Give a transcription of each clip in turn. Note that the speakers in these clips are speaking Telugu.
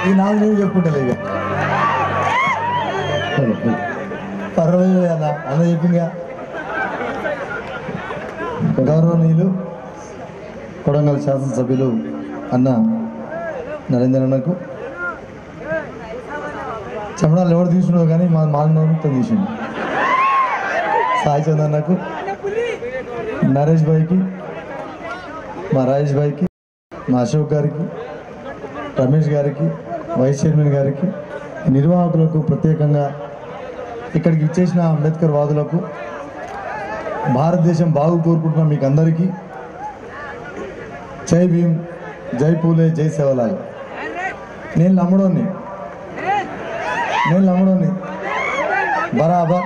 ఈ నాలుగు నేను చెప్పుకుంటలే ఇక పర్వాలేదు అన్న అన్న చెప్పిందిగా. గౌరవనీయులు కొడంగల్ శాసనసభ్యులు అన్న నరేంద్ర అన్నకు చెమడాలు ఎవరు తీసుకున్నావు కానీ మా మాతో తీసిండు. సాయి చంద్ర అన్నకు, నరేష్ భాయ్కి, మా రాజేష్ భాయ్కి, మా అశోక్ గారికి, రమేష్ గారికి, వైస్ చైర్మన్ గారికి, నిర్వాహకులకు, ప్రత్యేకంగా ఇక్కడికి ఇచ్చేసిన అంబేద్కర్ వాదులకు, భారతదేశం బాగు కోరుకుంటున్న మీకు అందరికీ జై భీమ్, జై పూలే, జై సేవలాల్. నేను నమ్మడోని బరాబర్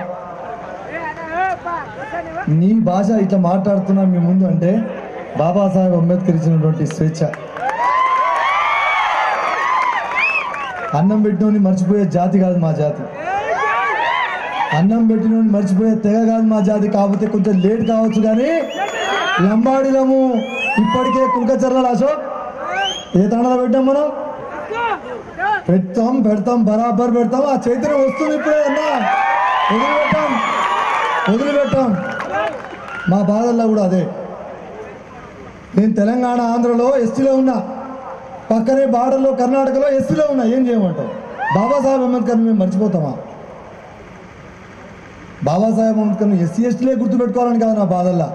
నీ భాష ఇట్లా మాట్లాడుతున్నా మీ ముందు అంటే బాబాసాహెబ్ అంబేద్కర్ ఇచ్చినటువంటి స్వేచ్ఛ. అన్నం పెట్టినోని మర్చిపోయే జాతి కాదు మా జాతి. అన్నం పెట్టినోని మర్చిపోయే తెగ కాదు మా జాతి. కాకపోతే కొంచెం లేట్ కావచ్చు కానీ లంబాడిలము ఇప్పటికే కుంకచర్ల అశోక్ ఏ తండలో పెట్టాం మనం పెడతాం బరాబర్ పెడతాం. ఆ చైతన్యం వస్తుంది ఇప్పుడే అన్నా. వదిలిపెట్టాం. మా బాధల్లో కూడా అదే. నేను తెలంగాణ ఆంధ్రలో ఎస్టీలో ఉన్నా, పక్కనే బార్డర్లో కర్ణాటకలో ఎస్టీలో ఉన్నా. ఏం చేయమంటాం? బాబాసాహెబ్ అంబేద్కర్ని మేము మర్చిపోతామా? బాబాసాహెబ్ అంబేద్కర్ని ఎస్సీ ఎస్టీలే గుర్తుపెట్టుకోవాలని కాదు నా బాధల్లా.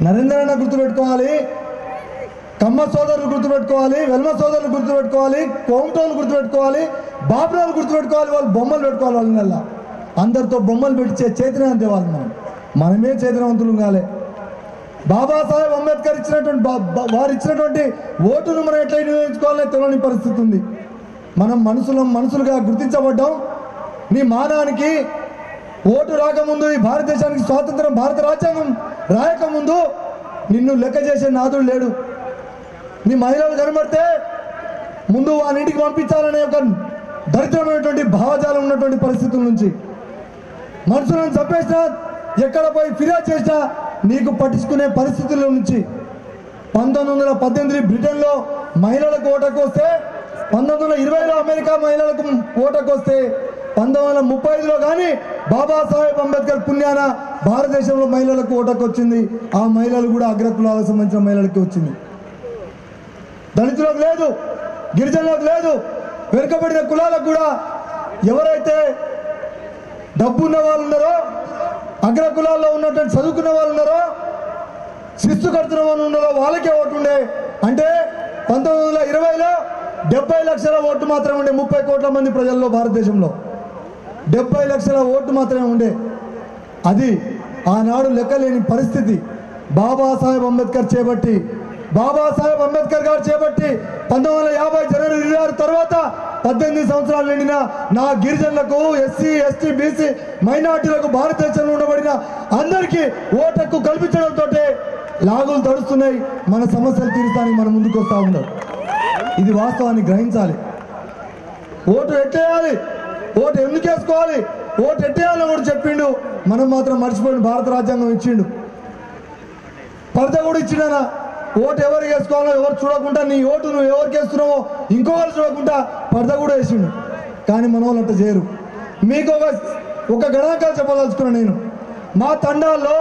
నరేంద్ర అన్న గుర్తుపెట్టుకోవాలి, కమ్మ సోదరులు గుర్తుపెట్టుకోవాలి, వెల్మ సోదరులు గుర్తుపెట్టుకోవాలి, కోమటోళ్ళు గుర్తుపెట్టుకోవాలి, బాబురాలు గుర్తుపెట్టుకోవాలి. వాళ్ళు బొమ్మలు పెట్టుకోవాలి. వాళ్ళ నెల అందరితో బొమ్మలు పెట్టించే చైతన్యం అంతే వాళ్ళు. మనమే చైతన్యవంతులు కాలే. బాబాసాహెబ్ అంబేద్కర్ ఇచ్చినటువంటి వారు ఇచ్చినటువంటి ఓటును మనం ఎట్లా వినియోగించుకోవాలని తెలియని పరిస్థితి ఉంది. మనం మనుషులుగా గుర్తించబడ్డాం. నీ మానానికి ఓటు రాకముందు, ఈ భారతదేశానికి స్వాతంత్రం, భారత రాజ్యాంగం రాయకముందు నిన్ను లెక్క చేసే నాదుడు లేడు. నీ మహిళలు కనబడితే ముందు వానింటికి పంపించాలనే ఒక దరిద్రమైనటువంటి భావజాలం ఉన్నటువంటి పరిస్థితుల నుంచి, మనుషులను చంపేసినా, ఎక్కడ పోయి ఫిర్యాదు చేసినా నీకు పట్టించుకునే పరిస్థితుల నుంచి 1918 బ్రిటన్లో మహిళలకు ఓటకు వస్తే, 1920లో అమెరికా మహిళలకు ఓటకు వస్తే, 1935లో కానీ బాబాసాహెబ్ అంబేద్కర్ పుణ్యాన భారతదేశంలో మహిళలకు ఓటకు వచ్చింది. ఆ మహిళలు కూడా అగ్రకులాలకు సంబంధించిన మహిళలకి వచ్చింది. దళితులకు లేదు, గిరిజనులకు లేదు, వెనుకబడిన కులాలకు కూడా ఎవరైతే డబ్బున్న వాళ్ళు ఉన్నారో, అగ్ర కులాల్లో ఉన్నటువంటి చదువుకున్న వాళ్ళు ఉన్నారో, శిస్తు కడుతున్న వాళ్ళు ఉన్నారో వాళ్ళకే ఓటు ఉండే. అంటే 1920లో 70 లక్షల ఓటు మాత్రమే ఉండే. 30 కోట్ల మంది ప్రజల్లో భారతదేశంలో 70 లక్షల ఓటు మాత్రమే ఉండే. అది ఆనాడు లెక్కలేని పరిస్థితి. బాబాసాహెబ్ అంబేద్కర్ గారు చేపట్టి 1950 జనవరి 26 తర్వాత 18 సంవత్సరాలు నిండిన నా గిరిజనులకు, ఎస్సీ, ఎస్టీ, బీసీ మైనార్టీలకు, భారతదేశంలో ఉండబడిన అందరికీ ఓటకు కల్పించడంతో లాగులు తడుస్తున్నాయి. మన సమస్యలు తీర్చడానికి మన ముందుకు వస్తూ ఉన్నారు. ఇది వాస్తవాన్ని గ్రహించాలి. ఓటు ఎట్టేయాలి, ఓటు ఎందుకు వేసుకోవాలి, ఓటు ఎట్టేయాలని కూడా చెప్పిండు. మనం మాత్రం మర్చిపోయిన భారత రాజ్యాంగం ఇచ్చిండు, పరద కూడా ఇచ్చిండనా. ఓటు ఎవరికి వేసుకోవాలో ఎవరు చూడకుండా, నీ ఓటు నువ్వు ఎవరికి వేస్తున్నావో ఇంకొకరు చూడకుండా పరద కూడా వేసిండు. కానీ మన వాళ్ళు అట్లా చేయరు. మీకు ఒక గణాంకాలు చెప్పదలుచుకున్నా నేను. మా తండాల్లో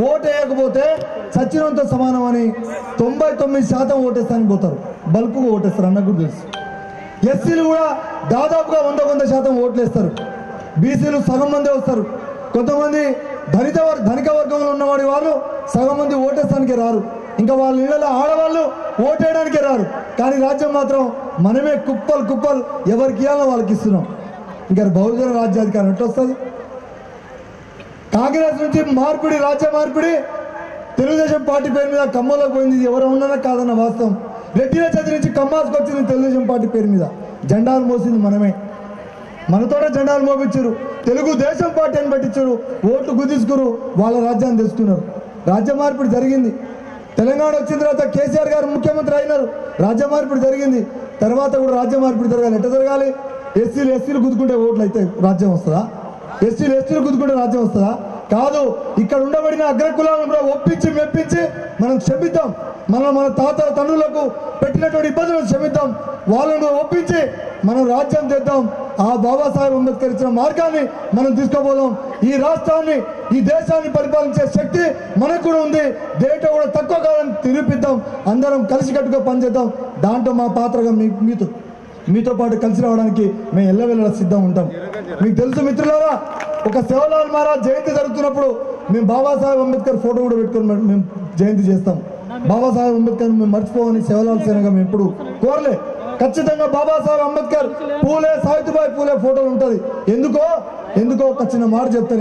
ఓటు వేయకపోతే సచ్చినంతో సమానం అని 99% ఓటేస్తానికి పోతారు. బల్క్గా ఓటేస్తారు, అన్న కూడా తెలుసు. ఎస్సీలు కూడా దాదాపుగా 100% ఓట్లు వేస్తారు. బీసీలు సగం మంది వస్తారు. కొంతమంది ధనిక వర్గంలో ఉన్నవాడి వాళ్ళు సగం మంది ఓటేస్తానికి రారు. ఇంకా వాళ్ళ ఇళ్లలో ఆడవాళ్ళు ఓటేయడానికే రారు. కానీ రాజ్యం మాత్రం మనమే కుప్పలు ఎవరికి ఇవ్వాలో వాళ్ళకి ఇస్తున్నాం. ఇంకా బహుజన రాజ్యాధికారం ఎట్లా వస్తుంది? కాంగ్రెస్ నుంచి రాజ్య మార్పిడి తెలుగుదేశం పార్టీ పేరు మీద ఖమ్మంలోకి పోయింది. ఎవరు ఉన్నారో కాదన్న వాస్తవం. రెడ్డిల చేతి నుంచి ఖమ్మాస్కి వచ్చింది తెలుగుదేశం పార్టీ పేరు మీద. జెండాలు మోసింది మనమే. మనతోనే జెండాలు మోపించారు. తెలుగుదేశం పార్టీ అని పట్టించారు. ఓట్లు గుద్దించుకురు, వాళ్ళ రాజ్యాన్ని తెచ్చుకున్నారు. రాజ్య మార్పిడి జరిగింది. తెలంగాణ వచ్చిన తర్వాత కేసీఆర్ గారు ముఖ్యమంత్రి అయినారు. రాజ్య మార్పిడి జరిగింది. తర్వాత కూడా రాజ్య మార్పిడి జరగాలి. ఎట్లా జరగాలి? ఎస్సీలు గుద్దుకుంటే ఓట్లు అయితే రాజ్యం వస్తుందా? ఎస్సీలు గుద్దుకుంటే రాజ్యం వస్తుందా? కాదు. ఇక్కడ ఉండబడిన అగ్రకులాలను ఒప్పించి మెప్పించి మనం క్షమిద్దాం. మన తాత తండ్రులకు పెట్టినటువంటి ఇబ్బందులను క్షమిద్దాం. వాళ్ళను ఒప్పించి మనం రాజ్యం చేద్దాం. ఆ బాబాసాహెబ్ అంబేద్కర్ ఇచ్చిన మార్గాన్ని మనం తీసుకోబోదాం. ఈ రాష్ట్రాన్ని ఈ దేశాన్ని పరిపాలించే శక్తి మనకు కూడా ఉంది. దేంట్లో కూడా తక్కువ కాదని నిరూపిద్దాం. అందరం కలిసికట్టుగా పనిచేద్దాం. దాంట్లో మా పాత్రగా మీతో పాటు కలిసి రావడానికి మేము ఎల్లవెల్ల సిద్ధం ఉంటాం. మీకు తెలుసు మిత్రులారా, ఒక సేవలాల్ మహారాజ్ జయంతి జరుగుతున్నప్పుడు మేము బాబాసాహెబ్ అంబేద్కర్ ఫోటో కూడా పెట్టుకొని మేము జయంతి చేస్తాం. బాబాసాహెబ్ అంబేద్కర్ మేము మర్చిపోవని సేవలాల్ సేనగా మేము ఎప్పుడు కోరలే. ఖచ్చితంగా బాబాసాహెబ్ అంబేద్కర్, పూలే, సావిత్రిబాయి పూలే ఫోటోలు ఉంటుంది. ఎందుకో ఒక చిన్న మాట చెప్తా.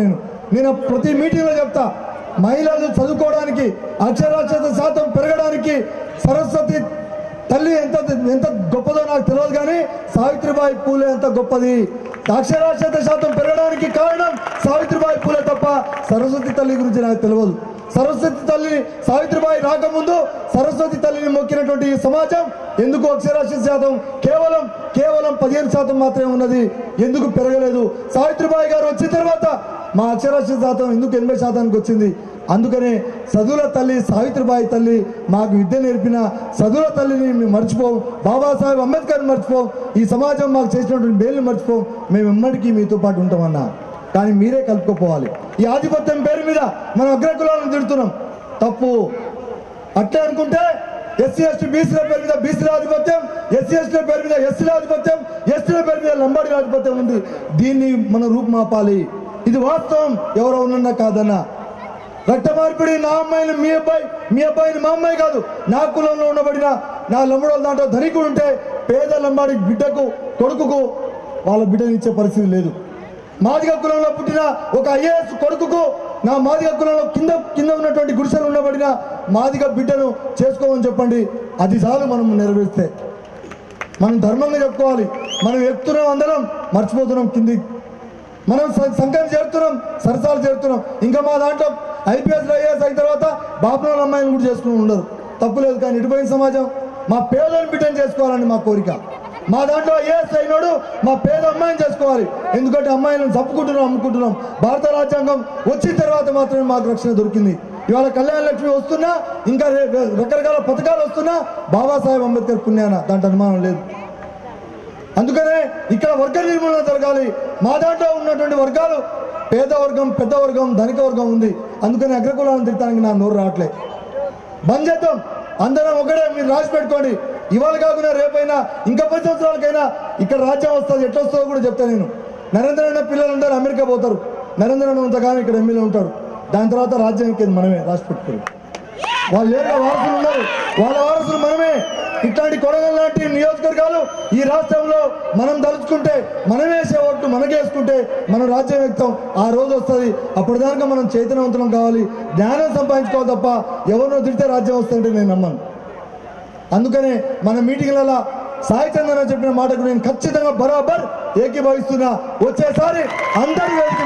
నేను ప్రతి మీటింగ్లో చెప్తా, మహిళలు చదువుకోవడానికి అక్షరాస్యత శాతం పెరగడానికి సరస్వతి తల్లి ఎంత గొప్పదో నాకు తెలియదు, కానీ సావిత్రిబాయి పూలే ఎంత గొప్పది. అక్షరాస్యత శాతం పెరగడానికి కారణం సావిత్రిబాయి పూలే తప్ప సరస్వతి తల్లి గురించి నాకు తెలియదు. సరస్వతి తల్లిని సావిత్రిబాయి రాకముందు సరస్వతి తల్లిని మొక్కినటువంటి ఈ సమాజం ఎందుకు అక్షరాస్యత శాతం కేవలం 15% మాత్రమే ఉన్నది? ఎందుకు పెరగలేదు? సావిత్రిబాయి గారు వచ్చిన తర్వాత మా అక్షరాస్యత శాతం ఎందుకు 80% వచ్చింది? అందుకనే చదువుల తల్లి సావిత్రిబాయి తల్లి మాకు విద్య నేర్పిన చదువుల తల్లిని మేము మర్చిపోం. బాబాసాహెబ్ అంబేద్కర్ మర్చిపోం. ఈ సమాజం మాకు చేసినటువంటి మేలుని మర్చిపోం. మేము ఎమ్మడికి మీతో పాటు ఉంటామన్నా. కానీ మీరే కలుపుకోపోవాలి. ఈ ఆధిపత్యం పేరు మీద మనం అగ్రకులాలను తిడుతున్నాం, తప్పు. అట్లే అనుకుంటే ఎస్సీ ఎస్టీ బీసీల పేరు మీద బీసీల ఆధిపత్యం, ఎస్సీ ఎస్టీల పేరు మీద ఎస్సీల ఆధిపత్యం, ఎస్టీల పేరు మీద లంబాడీల ఆధిపత్యం ఉంది. దీన్ని మనం రూపుమాపాలి. ఇది వాస్తవం, ఎవరో ఉన్నా కాదన్నా. రక్త మార్పిడి నా అమ్మాయిని మీ అబ్బాయిని మా అమ్మాయి కాదు, నా కులంలో ఉండబడిన నా లంబడోళ్ళ దాంట్లో ధనికుడు ఉంటే పేద లంబాడి బిడ్డకు కొడుకుకు వాళ్ళ బిడ్డని ఇచ్చే పరిస్థితి లేదు. మాదిగ కులంలో పుట్టిన ఒక ఐఏఎస్ కొడుకుకు నా మాదిగ కులంలో కింద ఉన్నటువంటి గుడిసెలు ఉండబడిన మాదిగ బిడ్డను చేసుకోమని చెప్పండి. అది చాలు మనం నెరవేరిస్తే. మనం ధర్మంగా చెప్పుకోవాలి. మనం ఎక్కుతున్నాం, అందరం మర్చిపోతున్నాం కింది. మనం సంఖ్యను చేరుతున్నాం, సరసాలు చేరుతున్నాం. ఇంకా మా దాంట్లో ఐపీఎస్ ఐఏఎస్ అయిన తర్వాత బాపుల అమ్మాయిని కూడా చేసుకుని ఉండరు, తప్పులేదు. కానీ ఇటుపోయిన సమాజం మా పేదలను బిడ్డను చేసుకోవాలని మా కోరిక. మా దాంట్లో ఐఏఎస్ అయినాడు మా పేద అమ్మాయిని చేసుకోవాలి. ఎందుకంటే అమ్మాయిలను చంపుకుంటున్నాం, అమ్ముకుంటున్నాం. భారత రాజ్యాంగం వచ్చిన తర్వాత మాత్రమే మాకు రక్షణ దొరికింది. ఇవాళ కళ్యాణ లక్ష్మి వస్తున్నా, ఇంకా రకరకాల పథకాలు వస్తున్నా బాబాసాహెబ్ అంబేద్కర్ పుణ్యాన, దాంట్లో అనుమానం లేదు. అందుకనే ఇక్కడ వర్గ నిర్మూలన జరగాలి. మా దాంట్లో ఉన్నటువంటి వర్గాలు పేద వర్గం, పెద్ద వర్గం, ధనిక వర్గం ఉంది. అందుకని అగ్రకులాలను తిట్టడానికి నా నోరు రావట్లే. బంద్ చేద్దాం, అందరం ఒకటే. మీరు రాసి పెట్టుకోండి. ఇవాళ కాకుండా రేపైనా ఇంకా 10 సంవత్సరాలకైనా ఇక్కడ రాజ్యం వస్తుంది. ఎట్లా వస్తుందో కూడా చెప్తాను నేను. నరేంద్ర అన్న పిల్లలు ఉంటారు, అమెరికా పోతారు. నరేంద్ర అన్న ఉంతగానే ఇక్కడ ఎమ్మెల్యే ఉంటాడు. దాని తర్వాత రాజ్యం ఎక్కేది మనమే. రాసి పెట్టుకోండి. వాళ్ళు లేక వారసులు ఉన్నారు, వాళ్ళ వారసులు మనమే. ఇట్లాంటి కొడగల్ లాంటి నియోజకవర్గాలు ఈ రాష్ట్రంలో మనం తలుచుకుంటే, మనం వేసే ఓట్లు మనకేసుకుంటే మనం రాజ్యం ఎక్కుతాం. ఆ రోజు వస్తుంది. అప్పటిదాకా మనం చైతన్యవంతులం కావాలి, జ్ఞానం సంపాదించుకోవాలి తప్ప ఎవరినో తిడితే రాజ్యం వస్తుందంటే నేను నమ్మను. అందుకనే మన మీటింగ్లలో సాయి చంద్రన చెప్పిన మాటకు నేను ఖచ్చితంగా బరాబర్ ఏకీభవిస్తున్నా. వచ్చేసారి అందరూ వేదిక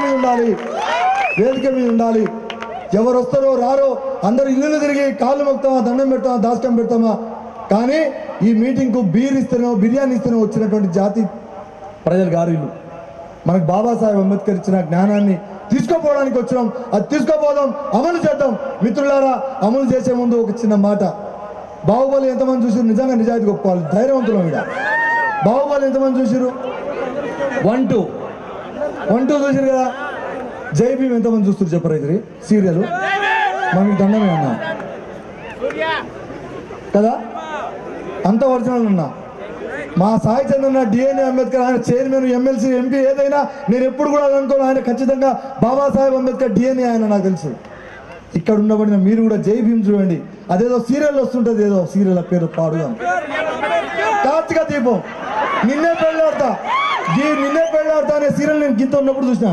మీద ఉండాలి. ఎవరు వస్తారో రారో అందరు ఇల్లు తిరిగి కాళ్ళు మొక్తామా, దండం పెడతామా, దాస్కం పెడతామా. కానీ ఈ మీటింగ్కు బిర్యానీ ఇస్తేనో వచ్చినటువంటి జాతి ప్రజలు గారు వీళ్ళు. మనకు బాబాసాహెబ్ అంబేద్కర్ ఇచ్చిన జ్ఞానాన్ని తీసుకోపోవడానికి వచ్చినాం. అది తీసుకోపోదాం, అమలు చేద్దాం. మిత్రులారా, అమలు చేసే ముందు ఒక చిన్న మాట. బాహుబలి ఎంతమంది చూసారు? నిజంగా నిజాయితీ ఒప్పుకోవాలి, ధైర్యవంతులం. ఇక్కడ బాహుబలి ఎంతమంది చూసారు? 1, 2 చూసారు కదా. జై భీమ్ ఎంతమంది చూస్తారు చెప్పరు? ఇది సీరియల్ మనకి దండమే అన్నా కదా, అంత ఒరిజినల్ అన్నా. మా సాయి చంద్రన్న, డిఎన్ఏ అంబేద్కర్, ఆయన చైర్మన్, ఎమ్మెల్సీ, ఎంపీ ఏదైనా నేను ఎప్పుడు కూడా అనుకోను. ఆయన ఖచ్చితంగా బాబాసాహెబ్ అంబేద్కర్ డిఎన్ఏ ఆయన నాకు తెలుసు. ఇక్కడ ఉండబడిన మీరు కూడా జై భీమ్ చూడండి. అదేదో సీరియల్ వస్తుంటది, ఏదో సీరియల్ పేరు పాడుగా కార్తీక దీపం, నిన్నే పెళ్ళాడతా అనే సీరియల్ నేను గింత ఉన్నప్పుడు చూసినా.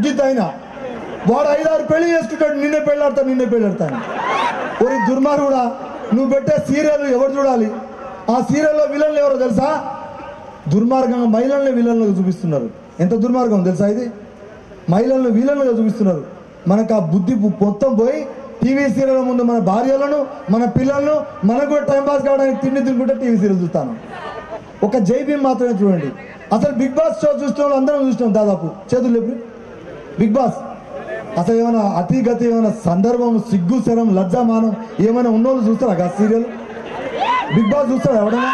గింత అయినా వాడు 5-6 పెళ్లి చేసుకుంటాడు. నిన్నే పెళ్ళాడతా ఒక దుర్మార్గుడు కూడా. నువ్వు పెట్టే సీరియల్ ఎవరు చూడాలి? ఆ సీరియల్లో విలన్లు ఎవరో తెలుసా? దుర్మార్గంగా మహిళల్ని విలన్లుగా చూపిస్తున్నారు. ఎంత దుర్మార్గం తెలుసా ఇది? మహిళలను విలన్లుగా చూపిస్తున్నారు. మనకు ఆ బుద్ధి మొత్తం పోయి టీవీ సీరియల్ ముందు మన భార్యలను, మన పిల్లలను, మనకు కూడా టైంపాస్ కావడానికి తిండి తినుకుంటే టీవీ సీరియల్ చూస్తాను. ఒక జై భీమ్ మాత్రమే చూడండి. అసలు బిగ్ బాస్ షో చూసిన వాళ్ళు అందరం చూసినాం దాదాపు. చేతులు లేపు. బిగ్ బాస్ అసలు ఏమైనా అతిగతి ఏమైనా సందర్భం సిగ్గు శరం లజ్జామానం ఏమైనా ఉన్నోళ్ళు చూస్తారా ఆ సీరియల్ బిగ్ బాస్ చూస్తారా ఎవడైనా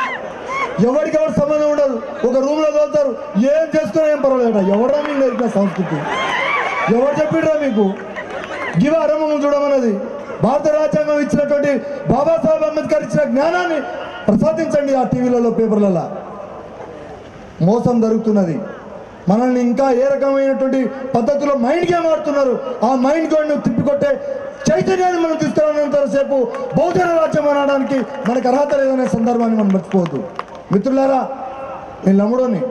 ఎవరికి ఎవరు సంబంధం ఉండదు ఒక రూమ్ లో తోలుతారు ఏం చేసుకున్నా ఏం పర్వాలేట ఎవడరా మీకు నేర్పిన సంస్కృతి ఎవరు చెప్పిడ్రా మీకు గివ ఆరంభం చూడమన్నది భారత రాజ్యాంగం ఇచ్చినటువంటి బాబాసాహెబ్ అంబేద్కర్ ఇచ్చిన జ్ఞానాన్ని ప్రసాదించండి ఆ టీవీలలో పేపర్లలో మోసం జరుగుతున్నది మనల్ని ఇంకా ఏ రకమైనటువంటి పద్ధతిలో మైండ్ గేమ్ ఆడుతున్నారు ఆ మైండ్ గేమ్ తిప్పికొట్టే చైతన్యాన్ని మనం తీసుకురానంతసేపు బహుజన రాజ్యం అనడానికి మనకు అర్హత లేదనే సందర్భాన్ని మనం మర్చిపోవద్దు మిత్రులారా నేను నమ్ముడోని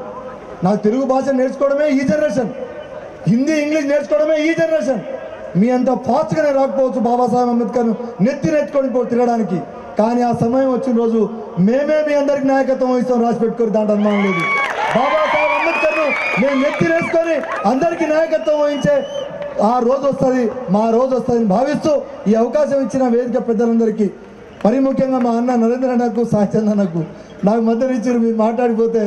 నాకు తెలుగు భాష నేర్చుకోవడమే ఈ జనరేషన్ హిందీ ఇంగ్లీష్ నేర్చుకోవడమే ఈ జనరేషన్ మీ అంత ఫాస్ట్గానే రాకపోవచ్చు బాబాసాహెబ్ అంబేద్కర్ నెత్తుకొని తిరగడానికి కానీ ఆ సమయం వచ్చిన రోజు మేమే మీ అందరికి నాయకత్వం వహిస్తాం రాసి పెట్టుకొని దాంట్లో అనుమానం లేదు బాబాసాహెబ్ అంబేద్కర్ మేము నెత్తినేసుకొని అందరికీ నాయకత్వం వహించే ఆ రోజు వస్తుంది మా రోజు వస్తుందని భావిస్తూ ఈ అవకాశం ఇచ్చిన వేదిక పెద్దలందరికీ మరి ముఖ్యంగా మా అన్న నరేంద్ర అన్నకు సాహిత్య అన్నకు నాకు మధ్య ఇచ్చారు మీరు మాట్లాడిపోతే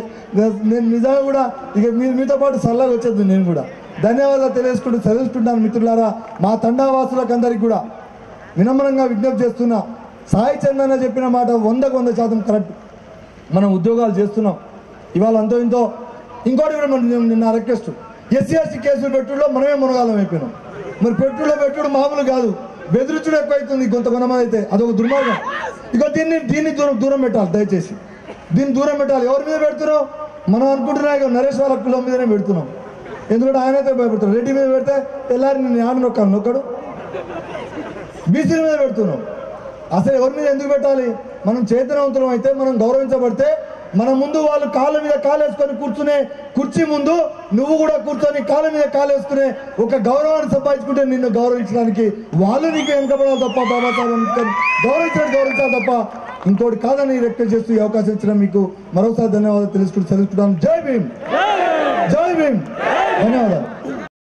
నేను నిజంగా కూడా ఇక మీతో పాటు సరళగా వచ్చేది నేను కూడా ధన్యవాదాలు తెలుసుకుంటాను మిత్రులారా మా తండావాసులకు అందరికీ కూడా వినమ్రంగా విజ్ఞప్తి చేస్తున్నా సాయి చందన్న చెప్పిన మాట 100% కరెక్ట్ మనం ఉద్యోగాలు చేస్తున్నాం ఇవాళ అంతో ఇంతో ఇంకోటి కూడా మనం నిన్న రిక్వెస్ట్ ఎస్సీ ఎస్టీ కేసులు పెట్టుడులో మనమే మునగాలం అయిపోయినాం మరి పెట్టుడు మామూలు కాదు బెదిరించుడు ఎక్కువైతుంది కొంతమంది అయితే అదొక దుర్మార్గం ఇక దీన్ని దూరం పెట్టాలి దయచేసి దీన్ని దూరం పెట్టాలి ఎవరి మీద పెడుతున్నాం మనం అనుకుంటున్నా ఇక నరేష్ వాళ్ళ కులం మీదనే పెడుతున్నాం ఎందుకంటే ఆయనైతే భయపడుతున్నాం రెడ్డి మీద పెడితే తెల్లారి నేను ఆడ నొక్కడు బీసీల మీద పెడుతున్నాం అసలు ఎవరి మీద ఎందుకు పెట్టాలి మనం చైతన్యవంతులం అయితే మనం గౌరవించబడితే మన ముందు వాళ్ళు కాళ్ళ మీద కాలేసుకొని కూర్చునే కుర్చీ ముందు నువ్వు కూడా కూర్చొని కాళ్ళ మీద కాలేసుకునే ఒక గౌరవాన్ని సంపాదించుకుంటే నిన్ను గౌరవించడానికి వాళ్ళు నీకు వెనకబడాలి తప్ప బాబాసాహెబ్ అంబేద్కర్ గౌరవించాలి తప్ప ఇంకోటి కాదని రిక్వెస్ట్ చేస్తూ ఈ అవకాశం ఇచ్చిన మీకు మరోసారి ధన్యవాదాలు తెలుసుకుంటాను జై భీమ్ ధన్యవాదాలు